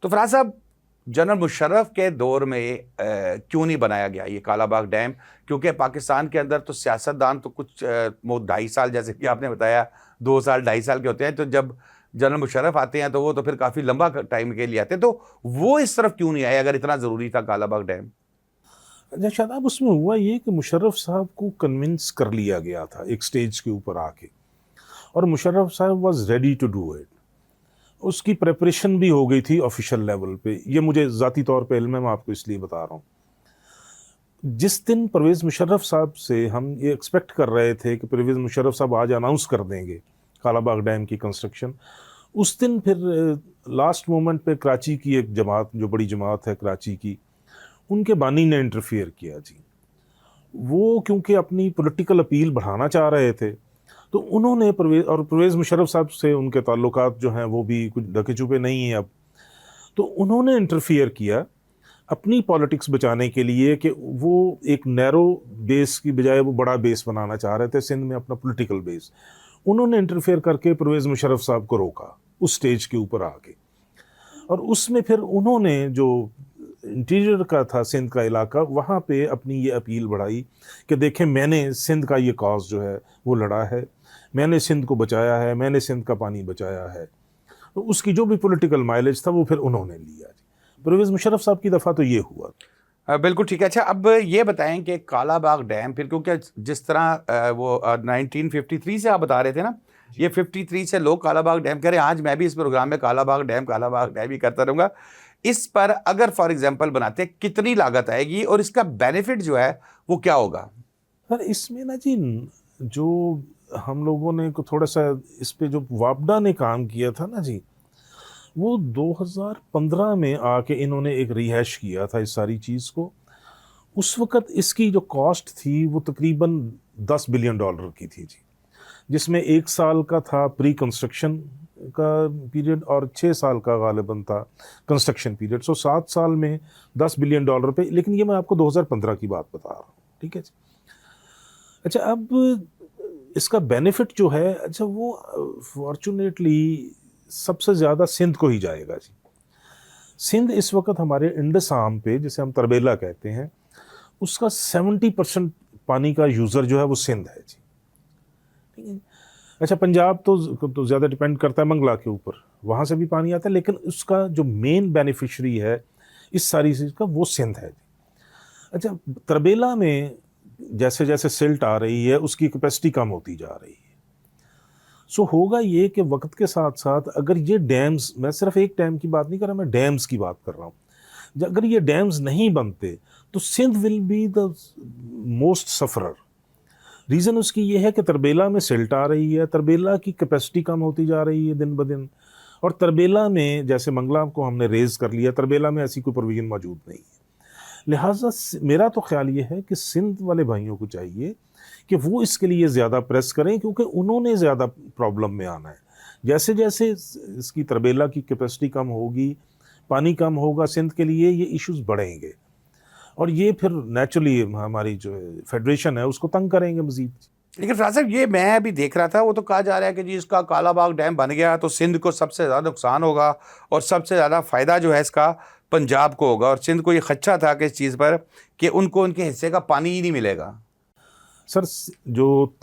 तो फराज साहब, जनरल मुशर्रफ के दौर में क्यों नहीं बनाया गया ये कालाबाग डैम? क्योंकि पाकिस्तान के अंदर तो सियासतदान तो कुछ वो 2.5 साल, जैसे कि आपने बताया, 2 साल 2.5 साल के होते हैं। तो जब जनरल मुशर्रफ आते हैं तो वो तो फिर काफ़ी लंबा टाइम के लिए आते हैं। तो वो इस तरफ क्यों नहीं आए अगर इतना ज़रूरी था कालाबाग डैम? अच्छा शादाब, उसमें हुआ ये कि मुशर्रफ साहब को कन्विंस कर लिया गया था एक स्टेज के ऊपर आके, और मुशर्रफ साहब was ready to do it. उसकी प्रेपरेशन भी हो गई थी ऑफिशियल लेवल पे। ये मुझे ज़ाती तौर पे इल्म है, मैं आपको इसलिए बता रहा हूँ। जिस दिन परवेज़ मुशर्रफ साहब से हम ये एक्सपेक्ट कर रहे थे कि परवेज़ मुशर्रफ साहब आज अनाउंस कर देंगे कालाबाग डैम की कंस्ट्रक्शन, उस दिन फिर लास्ट मोमेंट पे कराची की एक जमात, जो बड़ी जमात है कराची की, उनके बानी ने इंटरफियर किया जी। वो क्योंकि अपनी पॉलिटिकल अपील बढ़ाना चाह रहे थे, तो उन्होंने परवेज़ मुशर्रफ साहब से उनके ताल्लुकात जो हैं वो भी कुछ ढके छुपे नहीं हैं अब। तो उन्होंने इंटरफियर किया अपनी पॉलिटिक्स बचाने के लिए कि वो एक नैरो बेस की बजाय वो बड़ा बेस बनाना चाह रहे थे सिंध में, अपना पॉलिटिकल बेस। उन्होंने इंटरफेयर करके परवेज़ मुशर्रफ साहब को रोका उस स्टेज के ऊपर आके, और उसमें फिर उन्होंने जो इंटीरियर का था सिंध का इलाका, वहाँ पे अपनी ये अपील बढ़ाई कि देखें, मैंने सिंध का ये कॉज जो है वो लड़ा है, मैंने सिंध को बचाया है, मैंने सिंध का पानी बचाया है। तो उसकी जो भी पॉलिटिकल माइलेज था वो फिर उन्होंने लिया। परवेज़ मुशर्रफ साहब की दफ़ा तो ये हुआ। बिल्कुल ठीक है। अच्छा, अब ये बताएं कि कालाबाग डैम फिर, क्योंकि जिस तरह वो 1953 से आप बता रहे थे ना, ये 53 से लोग कालाबाग डैम कह रहे हैं। आज मैं भी इस प्रोग्राम में कालाबाग डैम ही करता रहूँगा। इस पर अगर फॉर एग्जांपल बनाते, कितनी लागत आएगी और इसका बेनिफिट जो है वो क्या होगा? सर इसमें ना जी, जो हम लोगों ने को थोड़ा सा इस पे जो वापडा ने काम किया था ना जी, वो 2015 में आके इन्होंने एक रिहैश किया था इस सारी चीज़ को। उस वक़्त इसकी जो कॉस्ट थी वो तकरीबन $10 बिलियन की थी जी, जिसमें 1 साल का था प्री कंस्ट्रक्शन का पीरियड और 6 साल का गालिबन था कंस्ट्रक्शन पीरियड। सो 7 साल में $10 बिलियन पे। लेकिन ये मैं आपको 2015 की बात बता रहा हूँ, ठीक है जी। अच्छा, अब इसका बेनिफिट जो है, अच्छा वो फॉर्चुनेटली सबसे ज़्यादा सिंध को ही जाएगा जी। सिंध इस वक्त हमारे इंडस आर्म पे, जिसे हम तरबेला कहते हैं, उसका 70% पानी का यूज़र जो है वो सिंध है जी, ठीक है। अच्छा, पंजाब तो ज़्यादा डिपेंड करता है मंगला के ऊपर, वहाँ से भी पानी आता है, लेकिन उसका जो मेन बेनिफिशरी है इस सारी चीज़ का वो सिंध है जी। अच्छा, तरबेला में जैसे जैसे सिल्ट आ रही है उसकी कैपेसिटी कम होती जा रही है। सो होगा ये कि वक्त के साथ साथ अगर ये डैम्स, मैं सिर्फ एक डैम की बात नहीं कर रहा, मैं डैम्स की बात कर रहा हूँ, अगर ये डैम्स नहीं बनते तो Sindh will be the most sufferer. Reason उसकी ये है कि तरबेला में सिल्ट आ रही है, तरबेला की कैपेसिटी कम होती जा रही है दिन ब दिन, और तरबेला में जैसे मंगला को हमने रेज कर लिया, तरबेला में ऐसी कोई प्रोविजन मौजूद नहीं है। लिहाजा मेरा तो ख्याल ये है कि सिंध वाले भाइयों को चाहिए कि वो इसके लिए ज़्यादा प्रेस करें, क्योंकि उन्होंने ज़्यादा प्रॉब्लम में आना है। जैसे जैसे इसकी तरबेला की कैपेसिटी कम होगी, पानी कम होगा सिंध के लिए, ये इश्यूज बढ़ेंगे, और ये फिर नेचुरली हमारी जो फेडरेशन है उसको तंग करेंगे मजीद। लेकिन फराज साहब, ये मैं अभी देख रहा था, वो तो कहा जा रहा है कि जी इसका कालाबाग डैम बन गया तो सिंध को सबसे ज़्यादा नुकसान होगा और सबसे ज़्यादा फ़ायदा जो है इसका पंजाब को होगा, और सिंध को ये खदशा था कि इस चीज़ पर कि उनको उनके हिस्से का पानी ही नहीं मिलेगा। सर, जो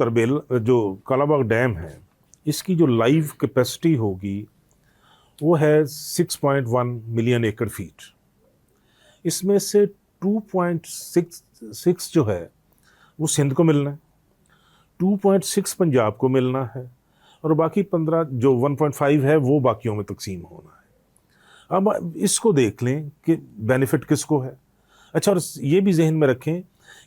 जो कालाबाग डैम है, इसकी जो लाइव कैपेसिटी होगी वो है 6.1 मिलियन एकड़ फीट। इसमें से 2.66 जो है वो सिंध को मिलना है, 2.6 पंजाब को मिलना है, और बाकी 15 जो 1.5 है वो बाकियों में तकसीम होना है। अब इसको देख लें कि बेनिफिट किसको है। अच्छा, और ये भी जहन में रखें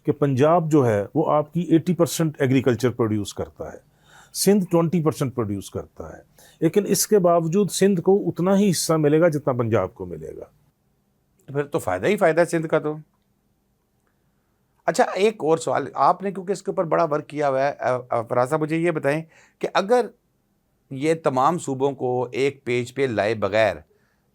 कि पंजाब जो है वो आपकी 80% एग्रीकल्चर प्रोड्यूस करता है, सिंध 20% प्रोड्यूस करता है, लेकिन इसके बावजूद सिंध को उतना ही हिस्सा मिलेगा जितना पंजाब को मिलेगा। तो फिर तो फ़ायदा ही फ़ायदा है सिंध का तो। अच्छा, एक और सवाल, आपने क्योंकि इसके ऊपर बड़ा वर्क किया हुआ है, फराज साहब मुझे ये बताएं कि अगर ये तमाम सूबों को एक पेज पे लाए बगैर,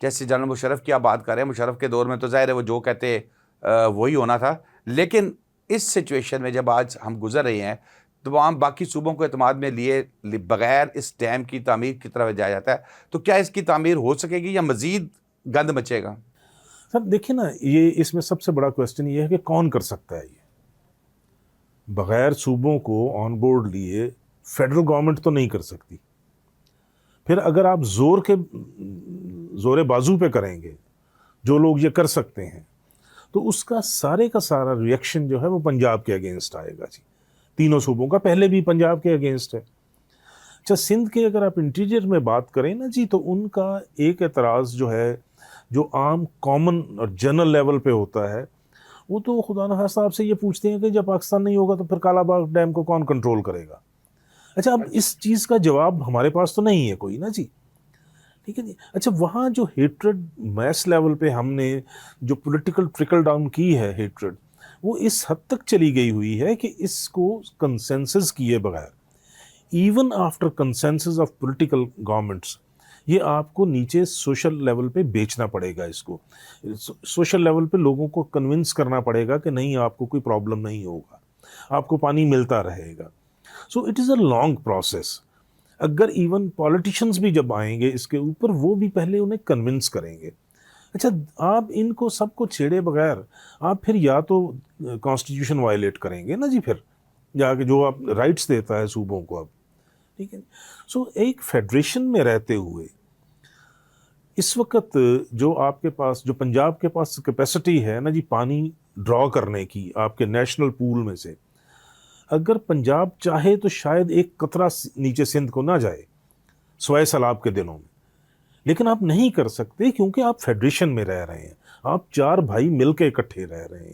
जैसे जनरल मुशर्रफ की आप बात कर रहे हैं, मुशर्रफ के दौर में तो ज़ाहिर है वो जो कहते वही होना था, लेकिन इस सिचुएशन में जब आज हम गुजर रहे हैं, तमाम बाकी सूबों को एतमाद में लिए बगैर इस डैम की तामीर की तरफ जाया जाता है, तो क्या इसकी तामीर हो सकेगी या मज़ीद गंद मचेगा? सर देखिए ना, ये इसमें सबसे बड़ा क्वेश्चन ये है कि कौन कर सकता है ये। बगैर सूबों को ऑन बोर्ड लिए फेडरल गवर्नमेंट तो नहीं कर सकती। फिर अगर आप जोरे बाजू पे करेंगे, जो लोग ये कर सकते हैं, तो उसका सारे का सारा रिएक्शन जो है वो पंजाब के अगेंस्ट आएगा जी। तीनों सूबों का पहले भी पंजाब के अगेंस्ट है। अच्छा, सिंध के अगर आप इंटीरियर में बात करें ना जी, तो उनका एक एतराज़ जो है, जो आम कॉमन और जनरल लेवल पे होता है, वो तो खुदा न खास्ता आपसे ये पूछते हैं कि जब पाकिस्तान नहीं होगा तो फिर कालाबाग डैम को कौन कंट्रोल करेगा। अच्छा, अब इस चीज़ का जवाब हमारे पास तो नहीं है कोई ना जी, ठीक है जी। अच्छा, वहाँ जो हेट्रेड मैस लेवल पे हमने जो पॉलिटिकल ट्रिकल डाउन की है हेट्रेड, वो इस हद तक चली गई हुई है कि इसको कंसेंसस किए बगैर, even after consensus of political governments, ये आपको नीचे सोशल लेवल पे बेचना पड़ेगा। इसको सोशल लेवल पे लोगों को कन्विंस करना पड़ेगा कि नहीं, आपको कोई प्रॉब्लम नहीं होगा, आपको पानी मिलता रहेगा। So it is a long process. अगर इवन पॉलिटिशियंस भी जब आएंगे इसके ऊपर, वो भी पहले उन्हें कन्विंस करेंगे। अच्छा, आप इनको सबको छेड़े बगैर आप फिर या तो कॉन्स्टिट्यूशन वायलेट करेंगे ना जी, फिर जाके जो आप राइट्स देता है सूबों को अब, ठीक है। सो एक फेडरेशन में रहते हुए इस वक्त जो आपके पास, जो पंजाब के पास कैपेसिटी है ना जी पानी ड्रॉ करने की आपके नेशनल पूल में से, अगर पंजाब चाहे तो शायद एक कतरा नीचे सिंध को ना जाए स्वय सैलाब के दिनों में, लेकिन आप नहीं कर सकते क्योंकि आप फेडरेशन में रह रहे हैं, आप चार भाई मिलकर इकट्ठे रह रहे हैं।